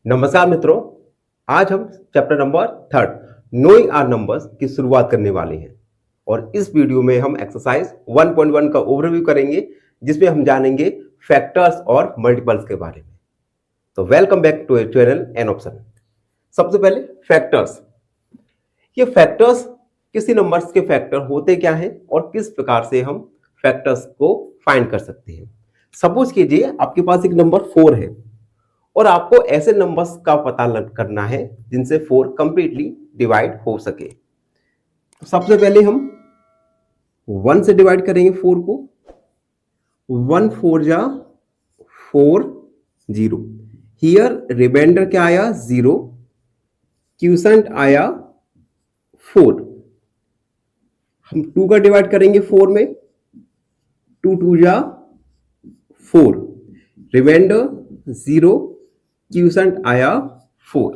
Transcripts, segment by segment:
नमस्कार मित्रों, आज हम chapter number 3 knowing our numbers की शुरुआत करने वाले हैं और इस वीडियो में हम एक्सरसाइज 1.1 का ओवरव्यू करेंगे जिसमें हम जानेंगे फैक्टर्स और मल्टीपल्स के बारे में। तो welcome back to channel an option. सबसे पहले फैक्टर्स। ये फैक्टर्स किसी नंबर्स के फैक्टर होते क्या हैं और किस प्रकार से हम फैक्टर्स को फाइंड कर सकते हैं। सपोज कीजिए आपके पास एक नंबर 4 है और आपको ऐसे नंबर्स का पता करना है जिनसे 4 कंप्लीटली डिवाइड हो सके। तो सबसे पहले हम 1 से डिवाइड करेंगे 4 को। 1 4 जा 4 0। हियर रिमाइंडर क्या आया 0, क्वोशंट आया 4। हम 2 का डिवाइड करेंगे 4 में। 2 2 जा 4, रिमाइंडर 0, क्वोशंट आया 4।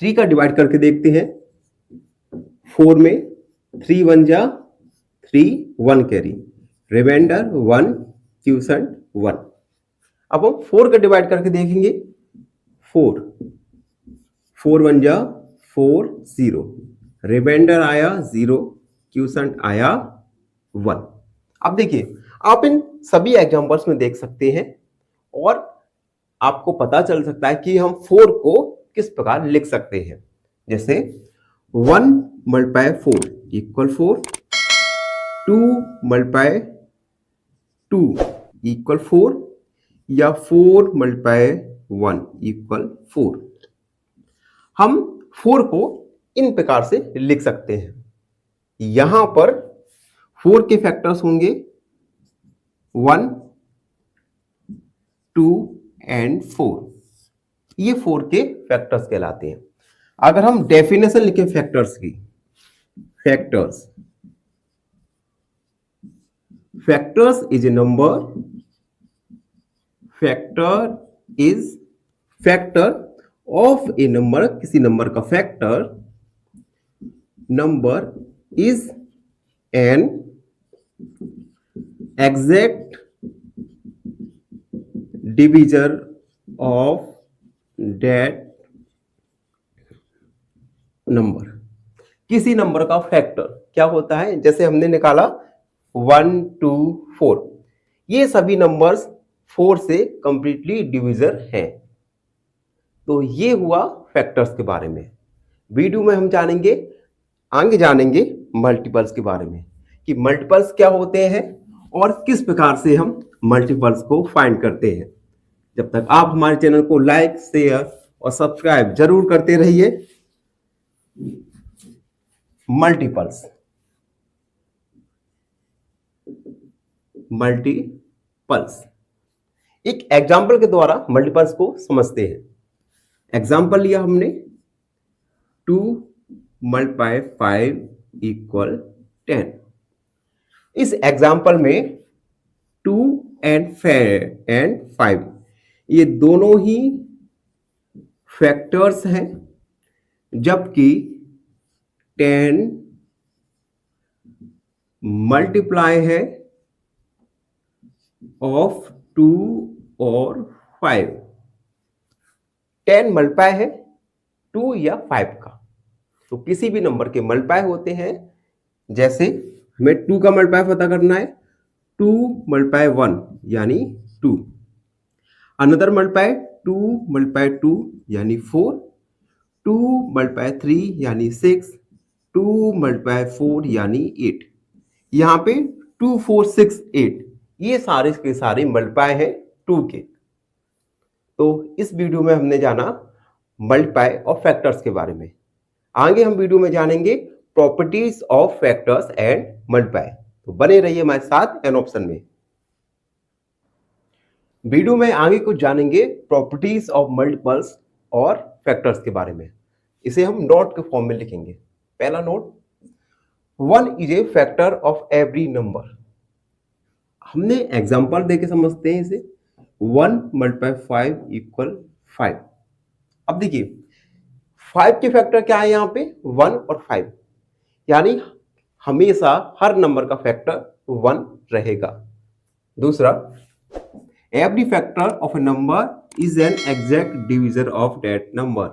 3 का डिवाइड करके देखते हैं 4 में। 3 1 जा 3, 1 कैरी, रिमाइंडर 1, क्वोशंट 1। अब हम 4 का डिवाइड करके देखेंगे 4 1 जा 4 0, रिमाइंडर आया 0, क्वोशंट आया 1। अब देखिए आप इन सभी एग्जांपल्स में देख सकते हैं और आपको पता चल सकता है कि हम 4 को किस प्रकार लिख सकते हैं। जैसे 1 मल्टीप्लाई 4 इक्वल 4, 2 मल्टीप्लाई 2 इक्वल 4 या 4 मल्टीप्लाई 1 इक्वल 4। हम 4 को इन प्रकार से लिख सकते हैं। यहां पर 4 के फैक्टर्स होंगे 1 2 एंड 4। ये 4 के फैक्टर्स कहलाते हैं। अगर हम डेफिनेशन लिखें फैक्टर्स की, factors is a number, factor of A number, किसी नंबर का factor, number is an exact divisor of that number. किसी नंबर का फैक्टर क्या होता है? जैसे हमने निकाला 1 2 4, ये सभी नंबर्स 4 से कंप्लीटली डिवीजर हैं। तो ये हुआ फैक्टर्स के बारे में। वीडियो में हम आगे जानेंगे मल्टीपल्स के बारे में कि मल्टीपल्स क्या होते हैं और किस प्रकार से हम मल्टीपल्स को फाइंड करते हैं। जब तक आप हमारे चैनल को लाइक शेयर और सब्सक्राइब जरूर करते रहिए। मल्टीपल्स एक एग्जाम्पल के द्वारा मल्टीपल्स को समझते हैं। एग्जाम्पल लिया हमने 2 मल्टीप्लाई 5 इक्वल 10। इस एग्जाम्पल में 2 एंड 5 ये दोनों ही फैक्टर्स हैं, जबकि 10 मल्टीप्लाई है ऑफ 2 और 5। 10 मल्टीप्लाई है 2 या 5 का। तो किसी भी नंबर के मल्टीप्लाई होते हैं। जैसे हमें 2 का मल्टीप्लाई पता करना है, 2 मल्टीप्लाई 1 यानी 2। अनदर मल्टीप्लाई 2 मल्टीप्लाई 2 यानी 4, 2 मल्टीप्लाई 3 यानी 6, 2 मल्टीप्लाई 4 यानी 8। यहाँ पे 2 4 6 8 ये सारे के सारे मल्टीप्लाई है 2 के। तो इस वीडियो में हमने जाना मल्टीप्लाई और फैक्टर्स के बारे में। आगे हम वीडियो में जानेंगे properties of factors and multiply. तो बने रहिए हमारे साथ एन ऑप्शन में। वीडियो में आगे कुछ जानेंगे प्रॉपर्टीज ऑफ मल्टीपल्स और फैक्टर्स के बारे में। इसे हम नोट के फॉर्म में लिखेंगे। पहला note, 1 is a factor of every number. हमने एग्जांपल देके समझते हैं इसे। 1 मल्टीप्लाई 5 इक्वल 5। अब देखिए 5 के फैक्टर क्या है यहाँ पे? 1 और 5, यानी हमेशा हर नंबर का फैक्टर 1 रहेगा। दूसरा, every factor of a number is an exact divisor of that number.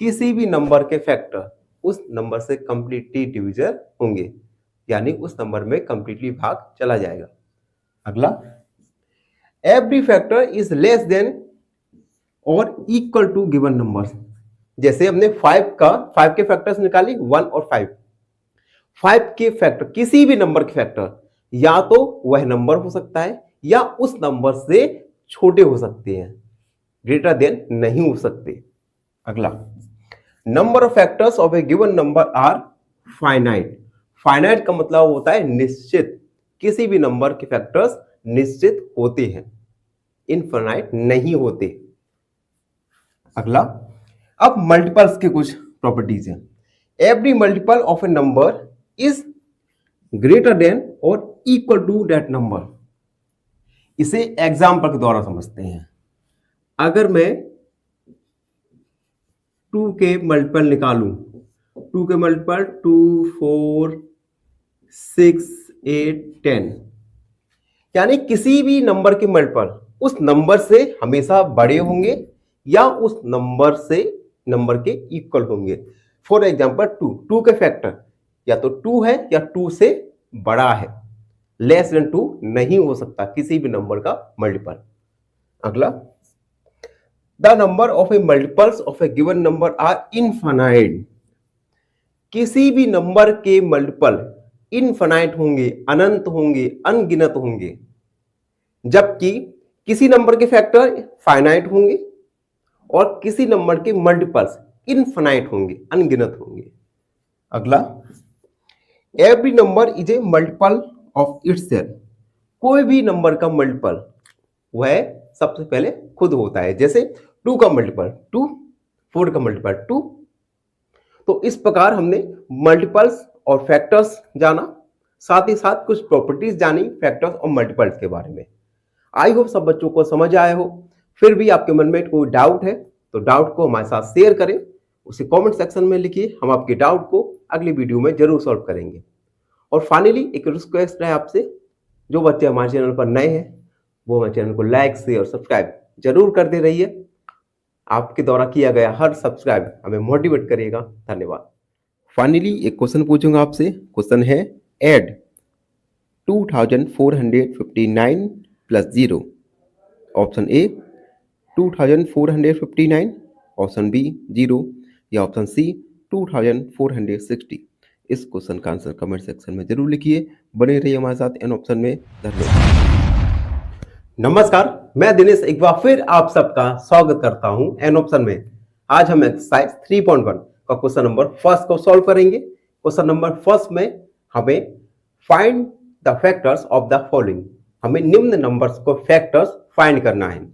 किसी भी नंबर के फैक्टर उस नंबर से कंप्लीटली डिवीजर होंगे, यानी उस नंबर में कंप्लीटली भाग चला जाएगा। अगला, every factor is less than और इक्वल टू गिवन नंबर। जैसे हमने 5 के फैक्टर्स निकाली 1 और 5। 5 के फैक्टर, किसी भी नंबर के फैक्टर या तो वह नंबर हो सकता है या उस नंबर से छोटे हो सकते हैं, ग्रेटर देन नहीं हो सकते। अगला, number of factors of a given number are finite. Finite का मतलब होता है निश्चित। किसी भी नंबर के फैक्टर्स निश्चित होते हैं, इनफाइनाइट नहीं होते। अगला, अब मल्टीपल्स के कुछ प्रॉपर्टीज हैं। Every multiple of A number is greater than और इक्वल टू दैट नंबर। इसे एग्जाम्पल के द्वारा समझते हैं। अगर मैं 2 के मल्टीपल निकालूं, 2 के मल्टीपल 2, 4, 6, 8, 10, यानी किसी भी नंबर के मल्टीपल उस नंबर से हमेशा बड़े होंगे या उस नंबर के इक्वल होंगे। फॉर एग्जाम्पल 2 के फैक्टर या तो 2 है या 2 से बड़ा है, लेस देन 2 नहीं हो सकता किसी भी नंबर का मल्टीपल। अगला, the number of a multiples of a given number are infinite. किसी भी नंबर के मल्टीपल इनफाइनाइट होंगे, अनंत होंगे, अनगिनत होंगे, जबकि किसी नंबर के फैक्टर फाइनाइट होंगे और किसी नंबर के मल्टीपल्स इनफाइनाइट होंगे, अनगिनत होंगे। अगला, every number is a multiple of itself. कोई भी नंबर का मल्टीपल वह सबसे पहले खुद होता है। जैसे 2 का मल्टीपल 2, 4 का मल्टीपल 2। तो इस प्रकार हमने मल्टीपल्स और फैक्टर्स जाना, साथ ही साथ कुछ प्रॉपर्टीज जानी फैक्टर्स और मल्टीपल्स के बारे में। आई होप सब बच्चों को समझ आया हो। फिर भी आपके मन में कोई डाउट है तो डाउट को हमारे साथ शेयर करें, उसे कमेंट सेक्शन में लिखिए। हम आपके डाउट को अगली वीडियो में जरूर सॉल्व करेंगे। और फाइनली एक रिक्वेस्ट है आपसे, जो बच्चे हमारे चैनल पर नए हैं वो हमारे चैनल को लाइक, शेयर और सब्सक्राइब जरूर करते रहिए। आपके द्वारा किया गया हर सब्सक्राइब हमें मोटिवेट करेगा। धन्यवाद। फाइनली एक क्वेश्चन पूछूंगा आपसे। क्वेश्चन है, add 2459 plus 0। Option A 2459, option B 0 या ऑप्शन सी 2460। इस क्वेश्चन का आंसर कमेंट सेक्शन में जरूर लिखिए। बने रहिए हमारे साथ एन ऑप्शन में। धन्यवाद। नमस्कार, मैं दिनेश एक बार फिर आप सबका स्वागत करता हूं एन ऑप्शन में। आज हम एक्सरसाइज 3.1 का क्वेश्चन नंबर फर्स्ट को सॉल्व करेंगे। क्वेश्चन नंबर फर्स्ट में हमें find the factors of the following. हमें निम्न नंबर्स को फैक्टर्स फाइंड करना है।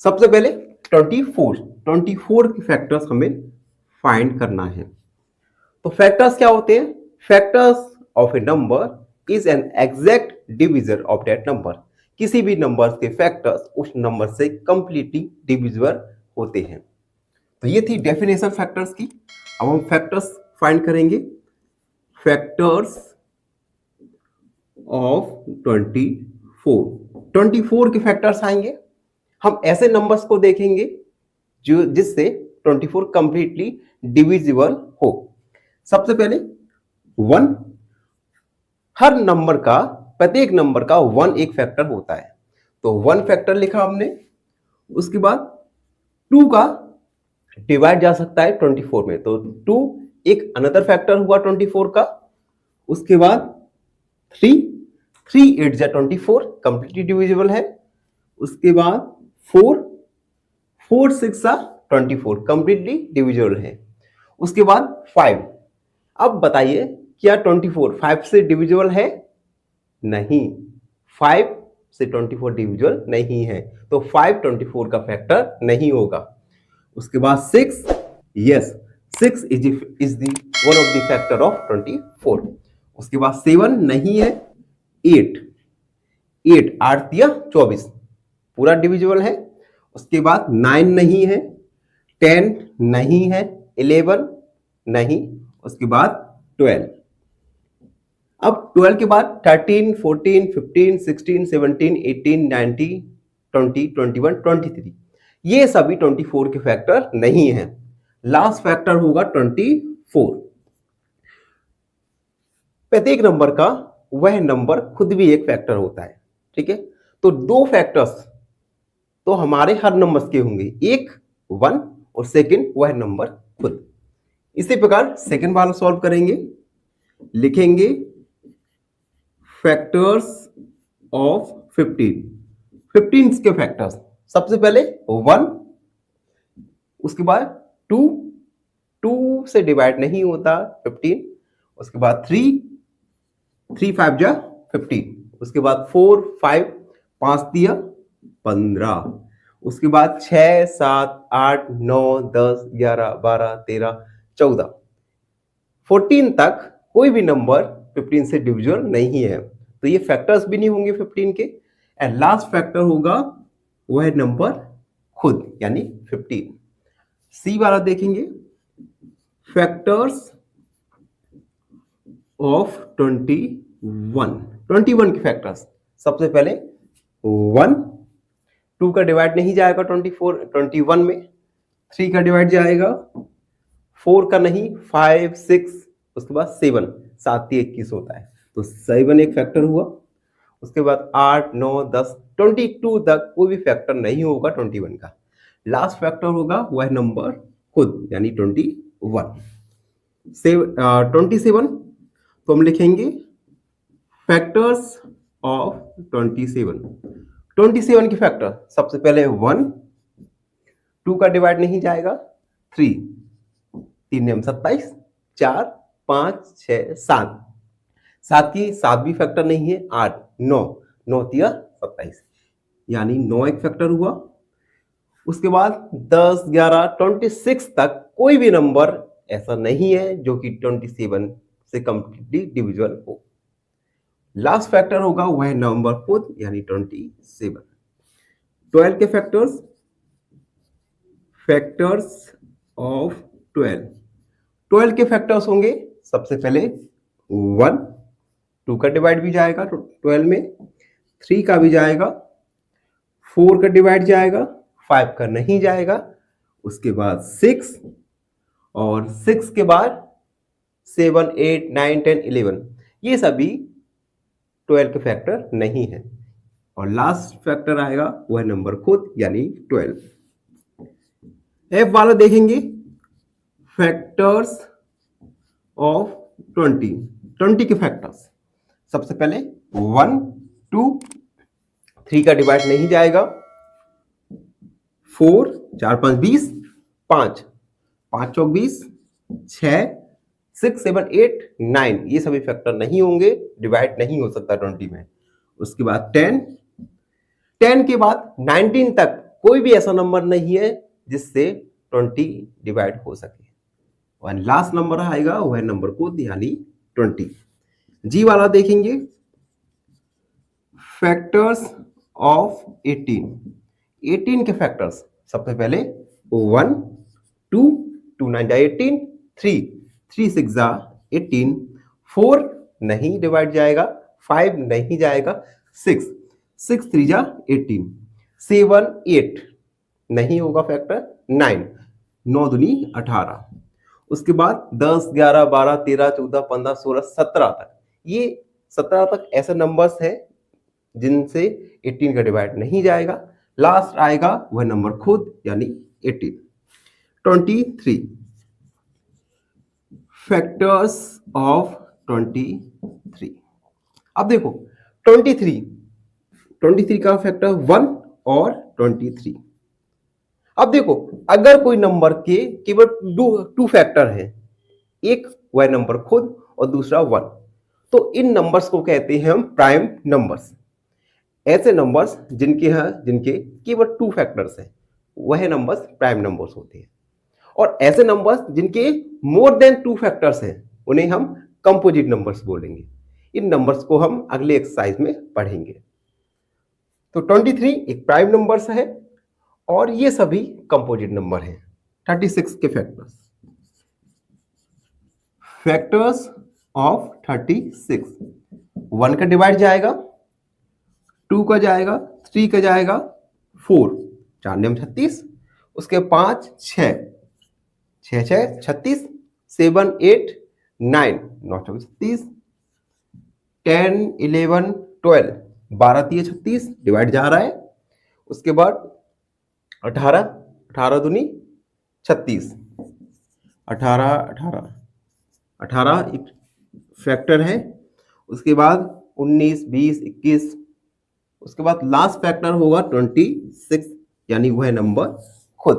सबसे पहले 24 के फैक्टर्स हमें फाइंड करना है। तो फैक्टर्स क्या होते हैं? Factors of A number is an exact divisor of that number. किसी भी नंबर के फैक्टर्स उस नंबर से कंप्लीटली डिविजिबल होते हैं। तो ये थी डेफिनेशन फैक्टर्स की। अब हम फैक्टर्स फाइंड करेंगे। फैक्टर्स ऑफ 24 के फैक्टर्स आएंगे। हम ऐसे नंबर्स को देखेंगे जो जिससे 24 कंप्लीटली डिविजिबल हो। सबसे पहले 1, हर नंबर का, प्रत्येक नंबर का 1 एक फैक्टर होता है, तो 1 फैक्टर लिखा हमने। उसके बाद 2 का डिवाइड जा सकता है 24 में, तो 2 एक अनदर फैक्टर हुआ 24 का। उसके बाद 3 8 जा 24 कंप्लीटली डिविजिबल है। उसके बाद 4 6 जा 24 कंप्लीटली डिविजिबल है। उसके बाद 5। अब बताइए क्या 24 5 से डिविजिबल है? नहीं, 5 से 24 डिविजिबल नहीं है, तो 5 24 का फैक्टर नहीं होगा। उसके बाद 6, yes 6 is the one of the factor of 24। उसके बाद 7 नहीं है। 8 8 या 24 पूरा डिविजिबल है। उसके बाद 9 नहीं है। 10 नहीं है। 11 नहीं। उसके बाद 12। अब 12 के बाद 13 14 15 16 17 18 19 20 21 23। ये सभी 24 के फैक्टर नहीं है। लास्ट फैक्टर होगा 24। प्रत्येक नंबर का वह नंबर खुद भी एक फैक्टर होता है, ठीक है। तो दो फैक्टर्स तो हमारे हर नंबर्स के होंगे, एक 1 और सेकंड वह नंबर खुद। इसी प्रकार सेकंड वाला सॉल्व करेंगे, लिखेंगे फैक्टर्स ऑफ 15 के फैक्टर्स। सबसे पहले 1, उसके बाद 2, 2 से डिवाइड नहीं होता 15, उसके बाद 3, 3 5 जा 15, उसके बाद 4 5, 5 दिया 15, उसके बाद 6 7 8 9 10 11 12 13 14, 14 तक कोई भी नंबर 15 से डिविजिबल नहीं है, तो ये फैक्टर्स भी नहीं होंगे 15 के। एंड लास्ट फैक्टर होगा वह नंबर खुद, यानी 15। सी वाला देखेंगे, फैक्टर्स ऑफ 21 के फैक्टर्स। सबसे पहले 1, 2 का डिवाइड नहीं जाएगा 21 में, 3 का डिवाइड जाएगा, 4 का नहीं, 5 6, उसके बाद 7, 7 21 होता है, तो 7 एक फैक्टर हुआ। उसके बाद 8 9 10 22 तक कोई भी फैक्टर नहीं होगा 21 का। लास्ट फैक्टर होगा वह नंबर खुद, यानी 21। 27 तो हम लिखेंगे फैक्टर्स ऑफ 27 के फैक्टर। सबसे पहले 1, 2 का डिवाइड नहीं जाएगा, 3, 3 27, 4 5 6 7, 7 की 7 भी फैक्टर नहीं है, 8 9 9 तिया 27, यानी 9 एक फैक्टर हुआ। उसके बाद 10 11 26 तक कोई भी नंबर ऐसा नहीं है जो कि 27 से कंप्लीटली डिविजिबल हो। लास्ट फैक्टर होगा वह नंबर खुद, यानी 27। 12 के फैक्टर्स, फैक्टर्स ऑफ 12 के फैक्टर्स होंगे। सबसे पहले 1, 2 का डिवाइड भी जाएगा 12 में, 3 का भी जाएगा, 4 का डिवाइड जाएगा, 5 का नहीं जाएगा, उसके बाद 6, और 6 के बाद 7 8 9 10 11, ये सभी 12 के फैक्टर नहीं है। और लास्ट फैक्टर आएगा वह नंबर खुद, यानी 12। एफ वाला देखेंगे, फैक्टर्स ऑफ 20 के फैक्टर्स। सबसे पहले 1 2, 3 का डिवाइड नहीं जाएगा, 4 4 5 20, 5 5 चौक 20, 6 6 7 8 9, ये सभी फैक्टर नहीं होंगे, डिवाइड नहीं हो सकता 20 में। उसके बाद 10 के बाद 19 तक कोई भी ऐसा नंबर नहीं है जिससे 20 डिवाइड हो सके। और लास्ट नंबर आएगा वह नंबर को, यानी 20। जी वाला देखेंगे, फैक्टर्स ऑफ 18 के फैक्टर्स। सबसे पहले 1 2 2 9 18, 3 3 6 जा 18, 4 नहीं डिवाइड जाएगा, 5 नहीं जाएगा, 6 6 3 जा 18, 7 8 नहीं होगा फैक्टर, 9 9 दूनी 18। उसके बाद 10 11 12 13 14 15 16 17 तक, ये 17 तक ऐसे नंबर्स हैं जिनसे 18 का डिवाइड नहीं जाएगा। लास्ट आएगा वह नंबर खुद, यानी 18। 23 फैक्टर्स ऑफ 23। अब देखो 23 का फैक्टर 1 और 23। अब देखो अगर कोई नंबर के केवल 2 फैक्टर हैं, एक वह नंबर खुद और दूसरा 1, तो इन नंबर्स को कहते हैं हम प्राइम नंबर्स। ऐसे नंबर्स जिनके केवल 2 फैक्टर्स हैं, वह नंबर्स प्राइम नंबर्स होते हैं। और ऐसे नंबर्स जिनके मोर देन 2 फैक्टर्स हैं, उन्हें हम कंपोजिट नंबर्स बोलेंगे। इन नंबर्स को हम अगले एक्सरसाइज में पढ़ेंगे। तो 23 एक प्राइम नंबर्स है और ये सभी कंपोजिट नंबर हैं। 36 के फैक्टर्स ऑफ 36। 1 का डिवाइड जाएगा, 2 का जाएगा, 3 का जाएगा, 4 4 36, उसके 5 6 6 6 36, 7 8 9 9 36, 10 11 12 12 3 36 डिवाइड जा रहा है। उसके बाद 18 18 दूनी 36, 18 18 18 एक फैक्टर है। उसके बाद 19 20 21, उसके बाद लास्ट फैक्टर होगा 26, यानी वो है नंबर खुद।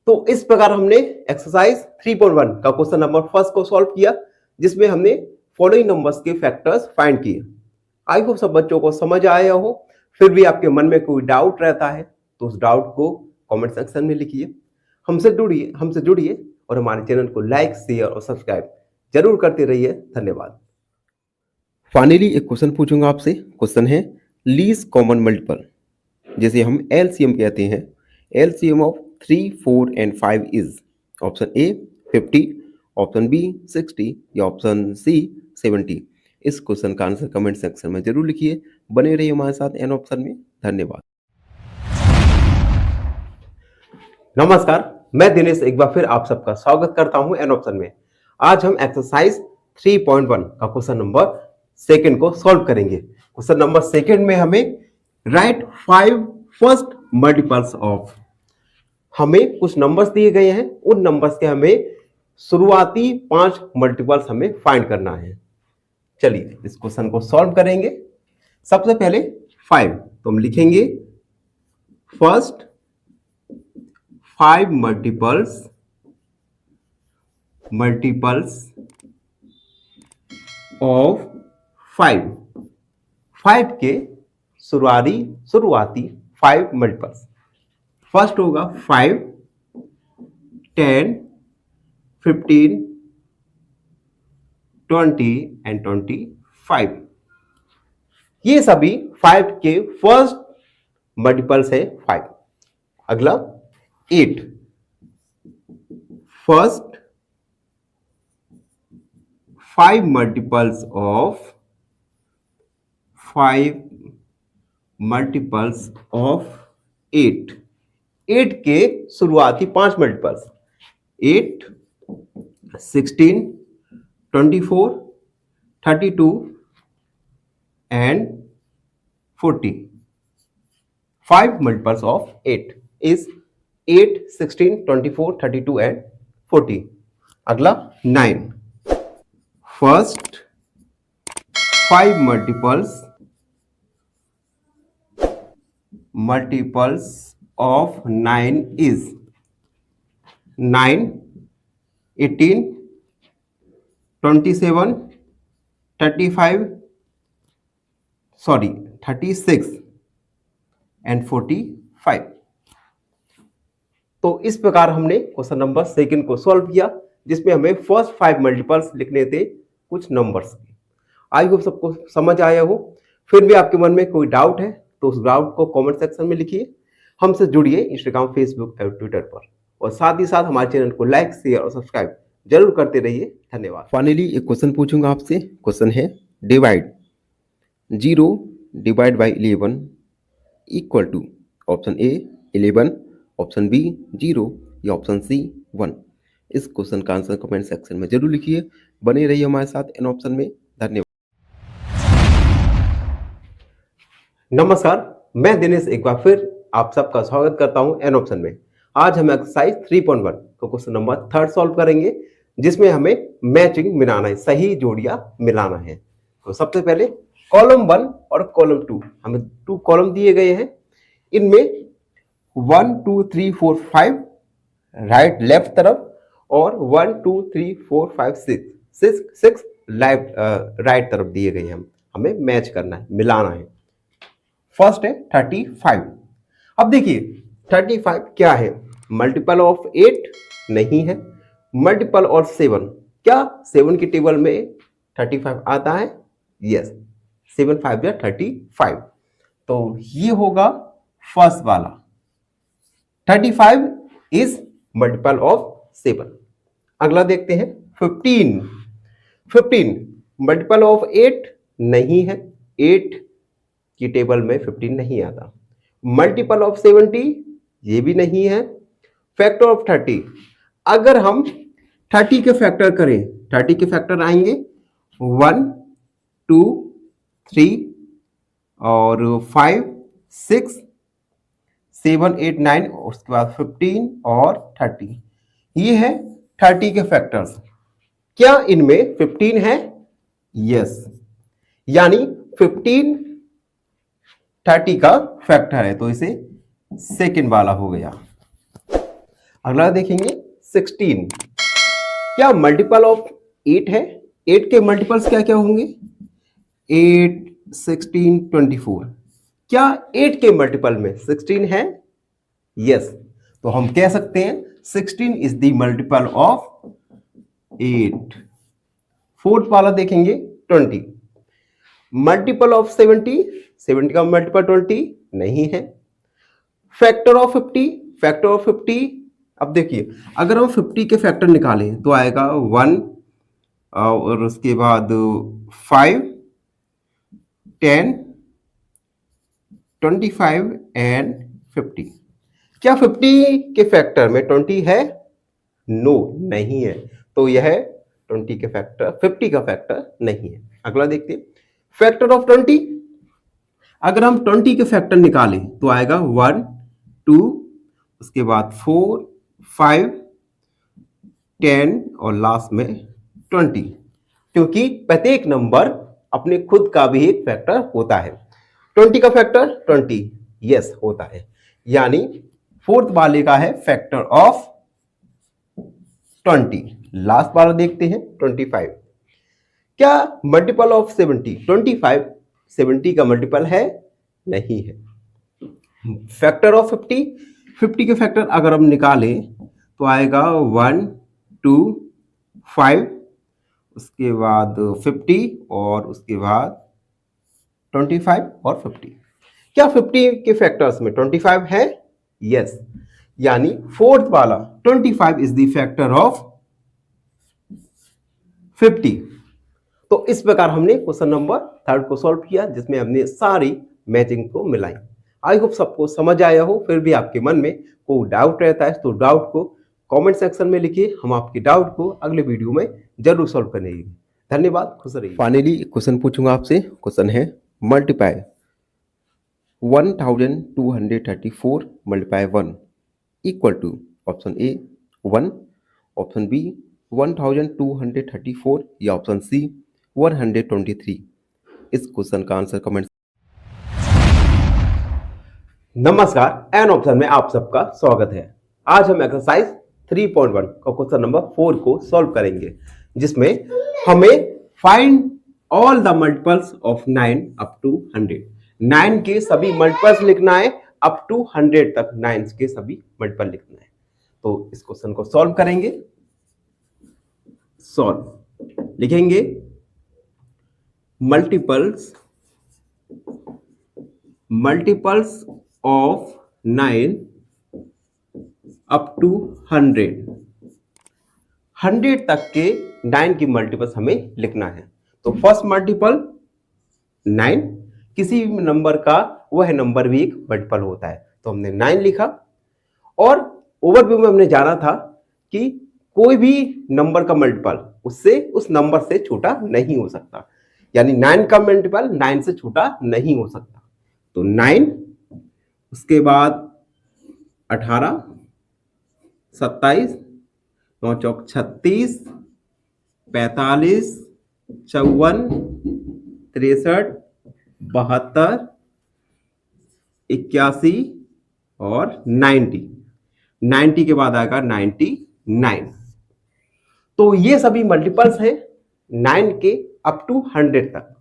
तो इस प्रकार हमने एक्सरसाइज 3.1 का क्वेश्चन नंबर फर्स्ट को सॉल्व किया, जिसमें हमने फॉलोइंग नंबर्स के फैक्टर्स फाइंड किए। आई होप सब बच्चों को समझ आया हो। फिर भी आपके मन में कोई डाउट रहता है तो उस डाउट को कमेंट सेक्शन में लिखिए। हमसे जुड़िए और हमारे चैनल को लाइक शेयर और सब्सक्राइब जरूर करते रहिए। धन्यवाद। फाइनली एक क्वेश्चन पूछूंगा आपसे। क्वेश्चन है लीस्ट कॉमन मल्टीपल, जैसे हम एलसीएम कहते हैं। LCM of 3 4 and 5 is option A 50, option B 60 या ऑप्शन सी 70। इस क्वेश्चन का आंसर कमेंट सेक्शन में जरूर लिखिए। बने रहिए हमारे साथ एन ऑप्शन में। धन्यवाद। नमस्कार, मैं दिनेश एक बार फिर आप सबका स्वागत करता हूं एन ऑप्शन में। आज हम एक्सरसाइज 3.1 का क्वेश्चन नंबर सेकंड को सॉल्व करेंगे। क्वेश्चन नंबर सेकंड में हमें राइट 5 फर्स्ट मल्टीपल्स ऑफ, हमें कुछ नंबर्स दिए गए हैं, उन नंबर्स के हमें शुरुआती 5 मल्टीपल्स हमें फाइंड करना है। चलिए इस क्वेश्चन को सॉल्व करेंगे। सबसे पहले 5, तो हम लिखेंगे फर्स्ट 5 मल्टीपल्स ऑफ 5। 5 के शुरुआती 5 मल्टीपल्स। फर्स्ट होगा 5 10 15 20 एंड 25। ये सभी 5 के फर्स्ट मल्टीपल्स है 5। अगला 8, फर्स्ट 5 मल्टीपल्स ऑफ 8। 8 के शुरुआती 5 multiples 8 16 24 32 and 40। 5 multiples of 8 is 8 16 24 32 and 40। अगला 9, first 5 multiples of 9 is 9 18 27 36 and 45। तो इस प्रकार हमने क्वेश्चन नंबर सेकंड को सॉल्व किया, जिसमें हमें फर्स्ट 5 मल्टीपल्स लिखने थे कुछ नंबर्स के। आई होप सबको समझ आया हो। फिर भी आपके मन में कोई डाउट है तो उस डाउट को कमेंट सेक्शन में लिखिए। हमसे जुड़िए इंस्टाग्राम, फेसबुक और ट्विटर पर, और साथ ही साथ हमारे चैनल को लाइक शेयर और सब्सक्राइब जरूर करते रहिए। धन्यवाद। फाइनली एक क्वेश्चन पूछूंगा आपसे। क्वेश्चन है divide 0 divide by 11 equal to option A 11, option B 0 या ऑप्शन सी 1। इस क्वेश्चन का आंसर कमेंट सेक्शन में जरूर लिखिए। बने रहिए हमारे साथ एन ऑप्शन में। धन्यवाद। नमस्कार, मैं दिनेश एक बार फिर आप सबका स्वागत करता हूं एन ऑप्शन में। आज हम एक्सरसाइज 3.1 को क्वेश्चन नंबर 3 सॉल्व करेंगे, जिसमें हमें मैचिंग मिलाना है, सही जोड़ियां मिलाना है। तो सबसे पहले कॉलम 1 और कॉलम 2, हमें 2 कॉलम दिए गए हैं। इनमें 1 2 3 4 5 राइट लेफ्ट तरफ और 1 2 3 4 5 6 राइट तरफ दिए गए हैं। हमें मैच करना है, मिलाना है। फर्स्ट है 35। अब देखिए 35 क्या है? मल्टीपल ऑफ 8 नहीं है, मल्टीपल ऑफ 7। क्या 7 की टेबल में 35 आता है? यस, 7 5 या 35। तो ये होगा फर्स्ट वाला। 35 इज मल्टीपल ऑफ 7। अगला देखते हैं 15 मल्टीपल ऑफ 8 नहीं है, 8 की टेबल में 15 नहीं आता। मल्टीपल ऑफ 70, ये भी नहीं है। फैक्टर ऑफ 30, अगर हम 30 के फैक्टर करें, 30 के फैक्टर आएंगे 1 2 3 और 5 6 7 8 9 उसके बाद 15 और 30, ये है 30 के फैक्टर्स। क्या इनमें 15 है? यस, यानी 15 30 का फैक्टर है, तो इसे सेकंड वाला हो गया। अगला देखेंगे 16, क्या मल्टीपल ऑफ 8 है? 8 के मल्टीपल्स क्या क्या होंगे? 8 16 24, क्या 8 के मल्टीपल में 16 है? यस, तो हम कह सकते हैं 16 is the multiple of 8। Fourth वाला देखेंगे 20, मल्टीपल ऑफ 70, 70 का मल्टीपल 20 नहीं है। फैक्टर ऑफ 50, फैक्टर ऑफ 50, अब देखिए अगर हम 50 के फैक्टर निकालें तो आएगा 1 और उसके बाद 5 10 25 एंड 50। क्या 50 के फैक्टर में 20 है? नो, नहीं है, तो यह 20 के फैक्टर 50 का फैक्टर नहीं है। अगला देखते हैं फैक्टर ऑफ 20, अगर हम 20 के फैक्टर निकालें तो आएगा 1 2 उसके बाद 4 5 10 और लास्ट में 20, क्योंकि प्रत्येक नंबर अपने खुद का भी एक फैक्टर होता है। 20 का फैक्टर 20 यस होता है, यानी फोर्थ वाले का है फैक्टर ऑफ 20। लास्ट वाला देखते हैं 25, क्या मल्टीपल ऑफ 70? 25 70 का मल्टीपल है? नहीं है। फैक्टर ऑफ 50, 50 के फैक्टर अगर हम निकालें तो आएगा 1 2 5 उसके बाद 50 और उसके बाद 25 और 50। क्या 50 के फैक्टर्स में 25 है? यस, यानी फोर्थ वाला 25 इज द फैक्टर ऑफ 50। तो इस प्रकार हमने क्वेश्चन नंबर 3 को सॉल्व किया, जिसमें हमने सारी मैचिंग को मिलाई। आई होप सबको समझ आया हो। फिर भी आपके मन में कोई डाउट रहता है तो डाउट को कमेंट सेक्शन में लिखिए, हम आपके डाउट को अगले वीडियो में जरूर सॉल्व करेंगे। धन्यवाद, खुश रहिए। फाइनली क्वेश्चन पूछूंगा आपसे। क्वेश्चन है multiply 1234 multiply 1 equal to option A 1, option B 1234 या ऑप्शन सी 123। इस क्वेश्चन का आंसर कमेंट। नमस्कार, एन ऑप्शन में आप सबका स्वागत है। आज हम एक्सरसाइज 3.1 का क्वेश्चन नंबर 4 को सॉल्व करेंगे, जिसमें हमें find all the multiples of 9 up to 100। 9 के सभी मल्टीपल्स लिखना है, अप टू 100 तक 9 के सभी मल्टीपल लिखना है। तो इस क्वेश्चन को सॉल्व करेंगे। सॉल्व लिखेंगे मल्टीपल्स ऑफ 9 अप टू 100। 100 तक के 9 की मल्टीपल्स हमें लिखना है। तो फर्स्ट मल्टीपल 9, किसी भी नंबर का वह नंबर भी एक मल्टीपल होता है, तो हमने 9 लिखा। और ओवरव्यू में हमने जाना था कि कोई भी नंबर का मल्टीपल उससे उस नंबर से छोटा नहीं हो सकता, यानी 9 का मल्टीपल 9 से छोटा नहीं हो सकता। तो 9 उसके बाद 18 27 9 चौक 36 45 54 63 72 81 और 90 के बाद आएगा 99। तो ये सभी मल्टीपल्स हैं 9 के अप टू 100 तक।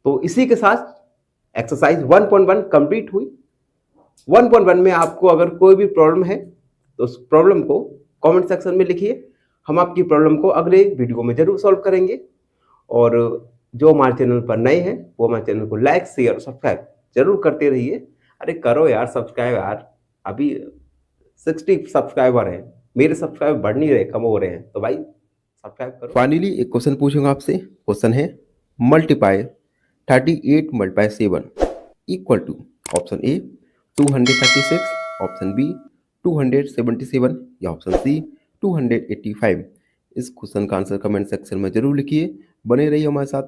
तो इसी के साथ एक्सरसाइज 1.1 कंप्लीट हुई। 1.1 में आपको अगर कोई भी प्रॉब्लम है तो उस प्रॉब्लम को कमेंट सेक्शन में लिखिए, हम आपकी प्रॉब्लम को अगले वीडियो में जरूर सॉल्व करेंगे। और जो हमारे चैनल पर नए हैं वो हमारे चैनल को लाइक शेयर और सब्सक्राइब जरूर करते रहिए। अरे करो यार सब्सक्राइब यार, अभी 60 सब्सक्राइबर हैं, मेरे सब्सक्राइबर बढ़ नहीं रहे, कम हो रहे हैं, तो भाई सब्सक्राइब करो। फाइनली एक क्वेश्चन पूछूंगा आपसे। क्वेश्चन है multiply 38 multiply 7 equal to option A 236, option B 277 या ऑप्शन सी 285। इस क्वेश्चन का आंसर कमेंट सेक्शन में जरूर लिखिए। बने रहिए हमारे साथ।